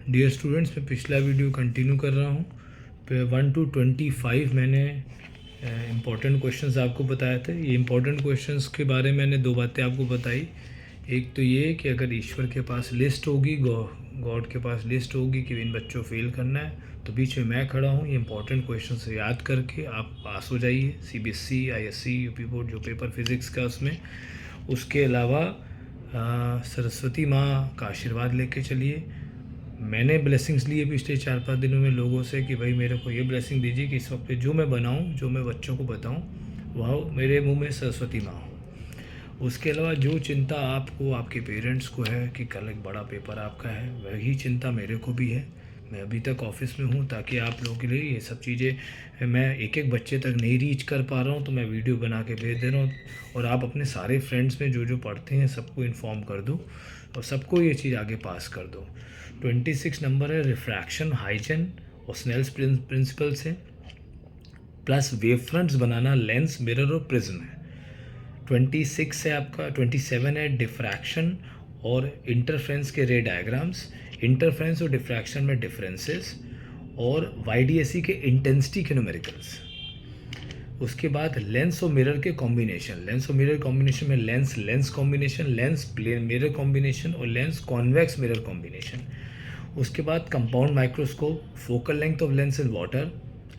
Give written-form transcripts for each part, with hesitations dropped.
Dear students, मैं पिछला video continue कर रहा हूँ। 1 to 25 मैंने इम्पोर्टेंट क्वेश्चंस आपको बताए थे। ये इम्पोर्टेंट क्वेश्चंस के बारे में मैंने दो बातें आपको बताई। एक तो ये कि अगर ईश्वर के पास लिस्ट होगी, गॉड के पास लिस्ट होगी कि इन बच्चों फेल करना है, तो बीच में मैं खड़ा हूँ। ये इंपॉर्टेंट क्वेश्चंस याद करके आप पास हो जाइए। CBSE, ISC, यूपी बोर्ड जो पेपर फिज़िक्स का उसमें। उसके अलावा सरस्वती माँ का आशीर्वाद लेके चलिए। मैंने ब्लेसिंग्स लिए पिछले 4-5 दिनों में लोगों से कि भाई मेरे को ये ब्लेसिंग दीजिए कि इस वक्त पे जो मैं बनाऊँ, जो मैं बच्चों को बताऊँ, वह मेरे मुंह में सरस्वती माँ हो। उसके अलावा जो चिंता आपको, आपके पेरेंट्स को है कि कल एक बड़ा पेपर आपका है, वही चिंता मेरे को भी है। मैं अभी तक ऑफिस में हूँ ताकि आप लोगों के लिए ये सब चीज़ें, मैं एक एक बच्चे तक नहीं रीच कर पा रहा हूँ तो मैं वीडियो बना के भेज दे रहा हूँ। और आप अपने सारे फ्रेंड्स में जो जो पढ़ते हैं सबको इन्फॉर्म कर दो और सबको ये चीज़ आगे पास कर दो। 26 नंबर है रिफ्रैक्शन, हाइजन और स्नेल्स प्रिंसिपल से, प्लस वेव फ्रंट्स बनाना, लेंस, मिरर और प्रिज्म है। 26 है आपका, 27 है डिफ्रैक्शन और इंटरफ्रेंस के रे डायग्राम्स, इंटरफ्रेंस और डिफ्रैक्शन में डिफरेंसेस और YDSE के इंटेंसिटी के न्यूमेरिकल्स। उसके बाद लेंस और मिरर के कॉम्बिनेशन, लेंस और मिरर कॉम्बिनेशन में lens combination, lens plane mirror combination और लेंस कॉन्वेक्स मिरर कॉम्बिनेशन। उसके बाद compound microscope, focal length of lens in water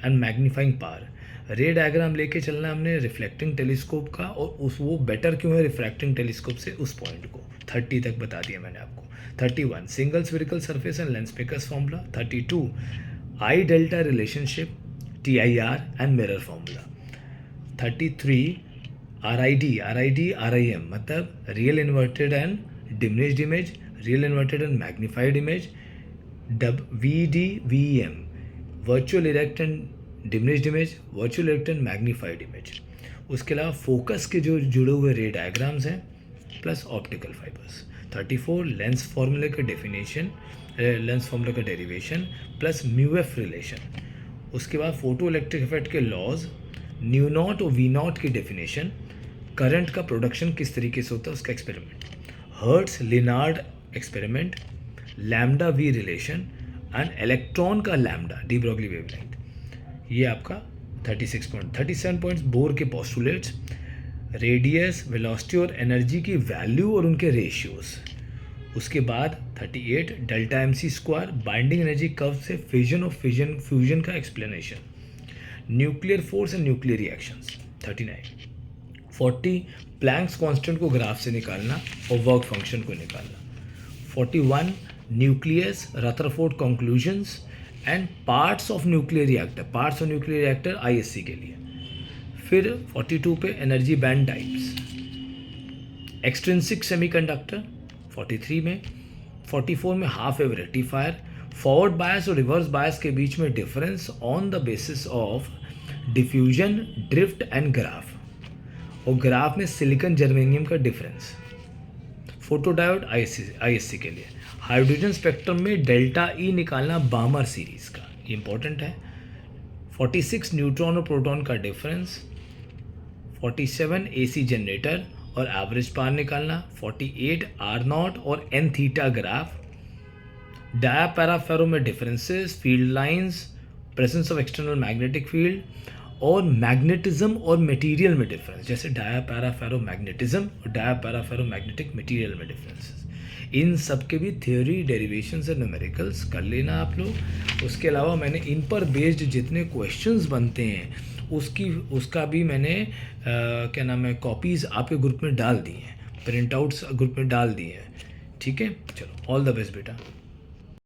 and magnifying power. Ray diagram लेके चलना हमने रिफ्लेक्टिंग टेलीस्कोप का, और वो बेटर क्यों है रिफ्रैक्टिंग टेलीस्कोप से, उस पॉइंट को 30 तक बता दिया मैंने आपको। 31 single spherical surface and lens makers formula. 32 I delta relationship, TIR and mirror formula. 33 RIM मतलब real inverted and diminished image, real inverted and magnified image. VDVEM virtual erect and diminished image, virtual erect and magnified image. उसके अलावा focus के जो जुड़े हुए रे diagrams हैं plus optical fibres. 34 lens फार्मूले का डेफिनेशन, लेंस फार्मूले का डेरिवेशन प्लस म्यूएफ रिलेशन। उसके बाद फोटो इलेक्ट्रिक इफेक्ट के लॉज, न्यू नॉट और V0 की डेफिनेशन, करंट का प्रोडक्शन किस तरीके से होता है उसका experiment, Hertz Lenard experiment, lambda V relation and electron का लैम्डा, डी ब्रोगली वेवलेंथ। ये आपका 36 पॉइंट। 37 पॉइंट्स बोर के पोस्टुलेट्स, रेडियस, वेलोसिटी और एनर्जी की वैल्यू और उनके रेशियोज। उसके बाद 38 delta MC², binding energy curve से फिजन और फ्यूजन का explanation, nuclear force and nuclear reactions. 39 40 Planck's constant को ग्राफ से निकालना और वर्क फंक्शन को निकालना। 41 nucleus, Rutherford conclusions and parts of nuclear reactor ISC के लिए। फिर 42 पे energy band types, extrinsic semiconductor 43 में। 44 में half wave rectifier, forward bias और रिवर्स बायस के बीच में difference on the basis of diffusion, drift and graph, और ग्राफ में सिलिकॉन जर्मेनियम का डिफरेंस। फोटोडायोड ISC के लिए। हाइड्रोजन स्पेक्ट्रम में डेल्टा E निकालना बामर सीरीज का, ये इंपॉर्टेंट है। 46 न्यूट्रॉन और प्रोटॉन का डिफरेंस। 47 AC जनरेटर और एवरेज पावर निकालना। 48 R0 और N थीटा ग्राफ, डायापैराफेरो में differences, field lines, presence of external magnetic field और मैग्नेटिज्म और मटेरियल में डिफरेंस, जैसे डायापैराफेरो मैग्नेटिज्म और डायापैराफेरो मैग्नेटिक मटेरियल में डिफरेंसेस। इन सब के भी थ्योरी, डेरिवेशंस और न्यूमेरिकल्स कर लेना आप लोग। उसके अलावा मैंने इन पर बेस्ड जितने क्वेश्चंस बनते हैं उसका भी मैंने क्या नाम है, कॉपीज़ आपके ग्रुप में डाल दी हैं, प्रिंट आउट्स ग्रुप में डाल दिए हैं। ठीक है, चलो ऑल द बेस्ट बेटा।